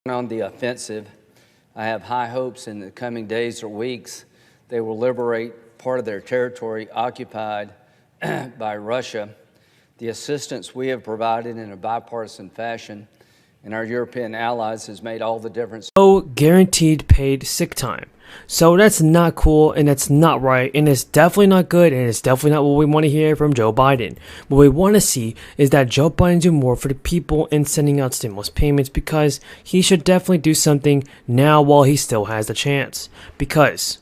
On the offensive. I have high hopes in the coming days or weeks they will liberate part of their territory occupied by Russia. The assistance we have provided in a bipartisan fashion and our European allies has made all the difference. So guaranteed paid sick time. So that's not cool, and that's not right, and it's definitely not good, and it's definitely not what we want to hear from Joe Biden. What we want to see is that Joe Biden do more for the people in sending out stimulus payments, because he should definitely do something now while he still has the chance. Because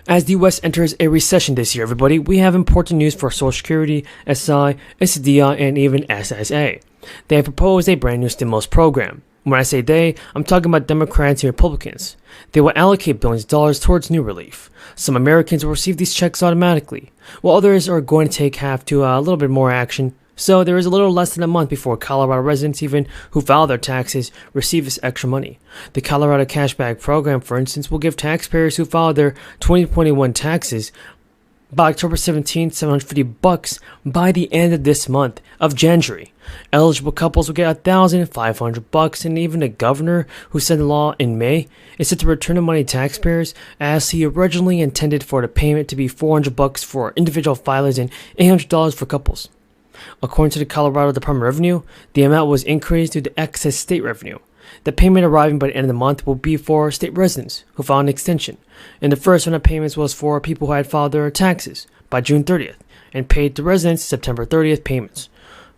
as the U.S. enters a recession this year, everybody, we have important news for Social Security, SI, SSDI, and even SSA. They have proposed a brand new stimulus program. When I say they, I'm talking about Democrats and Republicans. They will allocate billions of dollars towards new relief. Some Americans will receive these checks automatically, while others are going to have to a little bit more action. So there is a little less than a month before Colorado residents, even who file their taxes, receive this extra money. The Colorado Cashback Program, for instance, will give taxpayers who filed their 2021 taxes by October 17th, $750 by the end of this month of January. Eligible couples will get $1,500, and even the governor who signed the law in May is set to return the money to taxpayers, as he originally intended for the payment to be $400 for individual filers and $800 for couples. According to the Colorado Department of Revenue, the amount was increased due to excess state revenue. The payment arriving by the end of the month will be for state residents who filed an extension, and the first round of payments was for people who had filed their taxes by June 30th and paid to residents September 30th payments.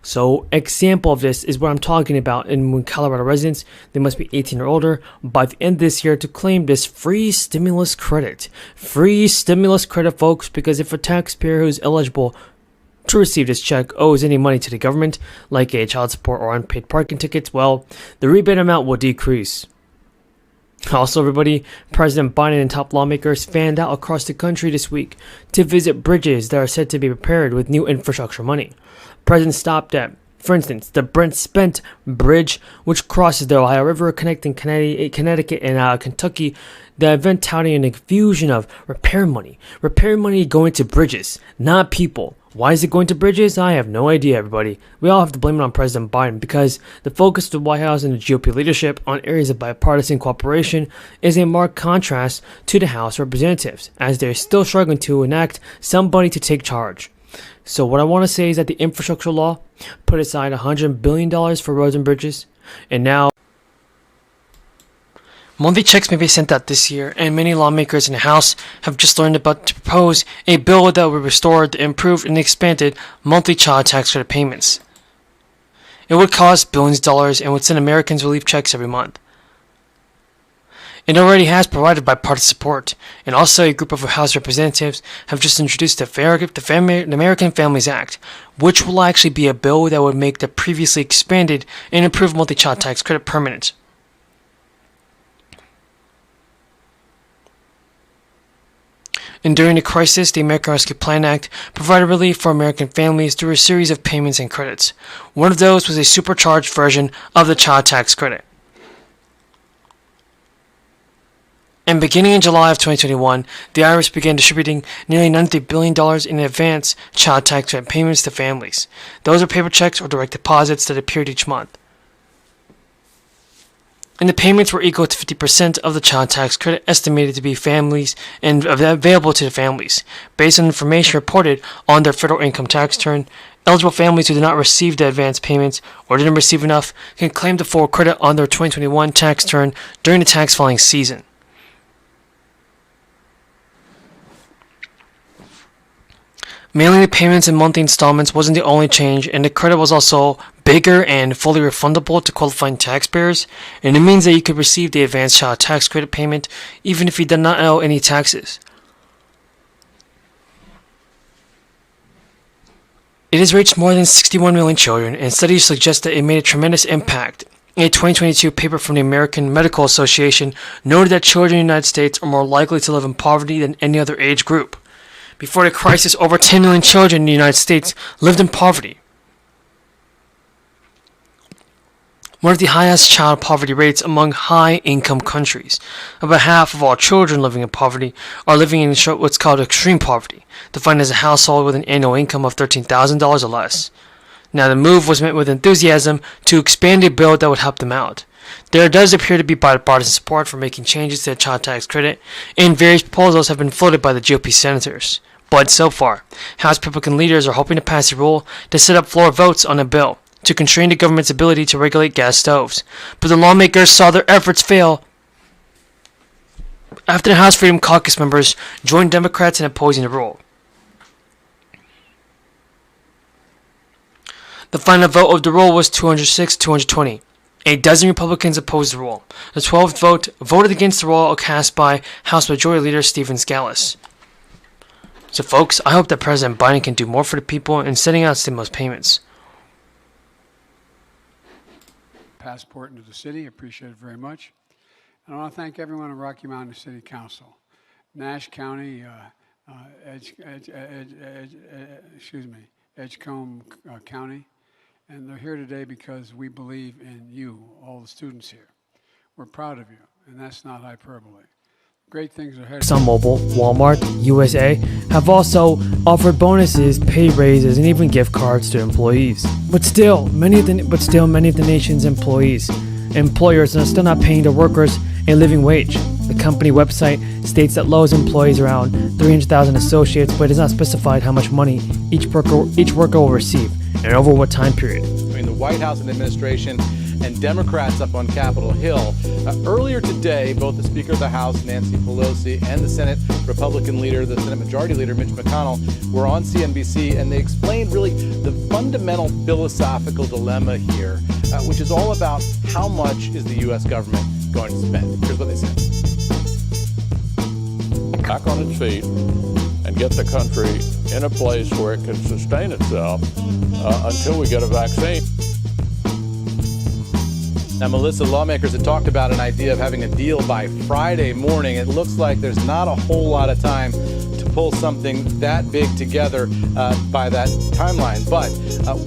So, example of this is what I'm talking about, and when Colorado residents, they must be 18 or older by the end of this year to claim this free stimulus credit. Free stimulus credit, folks, because if a taxpayer who's eligible to receive this check owes any money to the government, like a child support or unpaid parking tickets, well, the rebate amount will decrease. Also, everybody, President Biden and top lawmakers fanned out across the country this week to visit bridges that are said to be prepared with new infrastructure money. President stopped at, for instance, the Brent Spence Bridge, which crosses the Ohio River, connecting Connecticut and Kentucky. The event touting an infusion of repair money going to bridges, not people. Why is it going to bridges? I have no idea, everybody. We all have to blame it on President Biden, because the focus of the White House and the GOP leadership on areas of bipartisan cooperation is a marked contrast to the House of Representatives, as they're still struggling to enact somebody to take charge. So what I want to say is that the infrastructure law put aside $100 billion for roads and bridges, and now monthly checks may be sent out this year, and many lawmakers in the House have just learned about to propose a bill that will restore the improved and expanded monthly child tax credit payments. It would cost billions of dollars and would send Americans relief checks every month. It already has provided bipartisan support, and also a group of House representatives have just introduced the American Families Act, which will actually be a bill that would make the previously expanded and improved monthly child tax credit permanent. And during the crisis, the American Rescue Plan Act provided relief for American families through a series of payments and credits. One of those was a supercharged version of the child tax credit. And beginning in July of 2021, the IRS began distributing nearly $90 billion in advance child tax credit payments to families. Those are paper checks or direct deposits that appeared each month. And the payments were equal to 50% of the child tax credit estimated to be families and available to the families. Based on information reported on their federal income tax return, eligible families who did not receive the advance payments or didn't receive enough can claim the full credit on their 2021 tax return during the tax filing season. Mailing the payments in monthly installments wasn't the only change, and the credit was also bigger and fully refundable to qualifying taxpayers, and it means that you could receive the advanced child tax credit payment even if you did not owe any taxes. It has reached more than 61 million children, and studies suggest that it made a tremendous impact. A 2022 paper from the American Medical Association noted that children in the United States are more likely to live in poverty than any other age group. Before the crisis, over 10 million children in the United States lived in poverty. One of the highest child poverty rates among high-income countries. About half of all children living in poverty are living in what's called extreme poverty, defined as a household with an annual income of $13,000 or less. Now, the move was met with enthusiasm to expand a bill that would help them out. There does appear to be bipartisan support for making changes to the child tax credit, and various proposals have been floated by the GOP senators. But so far, House Republican leaders are hoping to pass a rule to set up floor votes on a bill to constrain the government's ability to regulate gas stoves. But the lawmakers saw their efforts fail after the House Freedom Caucus members joined Democrats in opposing the rule. The final vote of the rule was 206-220. A dozen Republicans opposed the rule. The 12th vote voted against the rule cast by House Majority Leader Stephen Scalise. So folks, I hope that President Biden can do more for the people in setting out stimulus payments. Passport into the city, appreciate it very much. And I want to thank everyone in Rocky Mountain City Council, Nash County, Edgecombe County, and they're here today because we believe in you, all the students here. We're proud of you, and that's not hyperbole. Great things are ahead. ExxonMobil, Walmart, USA have also offered bonuses, pay raises, and even gift cards to employees. But still, many of the nation's employers are still not paying their workers a living wage. The company website states that Lowe's employs around 300,000 associates, but it is not specified how much money each worker will receive and over what time period. Between the White House and administration and Democrats up on Capitol Hill. Earlier today, both the Speaker of the House, Nancy Pelosi, and the Senate Republican leader, the Senate Majority Leader, Mitch McConnell, were on CNBC, and they explained really the fundamental philosophical dilemma here, which is all about how much is the U.S. government going to spend. Here's what they said. Back on its feet and get the country in a place where it can sustain itself until we get a vaccine. Now, Melissa, lawmakers had talked about an idea of having a deal by Friday morning. It looks like there's not a whole lot of time to pull something that big together by that timeline. But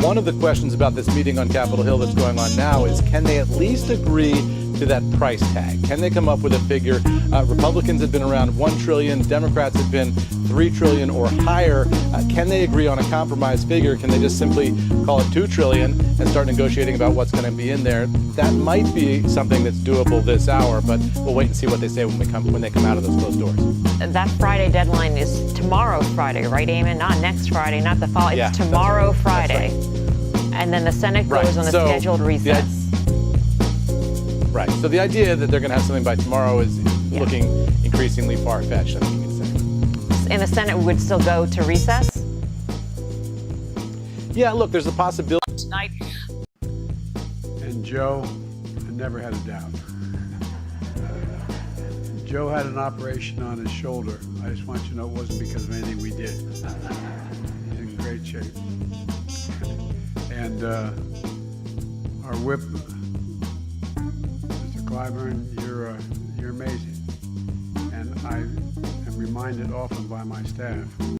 one of the questions about this meeting on Capitol Hill that's going on now is, can they at least agree to that price tag? Can they come up with a figure? Republicans have been around $1 trillion. Democrats have been $3 trillion or higher. Can they agree on a compromise figure? Can they just simply call it $2 trillion and start negotiating about what's going to be in there? That might be something that's doable this hour, but we'll wait and see what they say when they come out of those closed doors. That Friday deadline is tomorrow Friday, right, Eamon? Not next Friday, not the following. It's tomorrow Friday. Right. And then the Senate goes on a scheduled recess. Right. So the idea that they're going to have something by tomorrow is looking increasingly far-fetched, I think you can say. And the Senate would still go to recess? Yeah, look, there's a possibility. Tonight. And Joe, I never had a doubt. Joe had an operation on his shoulder. I just want you to know it wasn't because of anything we did. He's in great shape. And our whip, Clyburn, you're amazing, and I am reminded often by my staff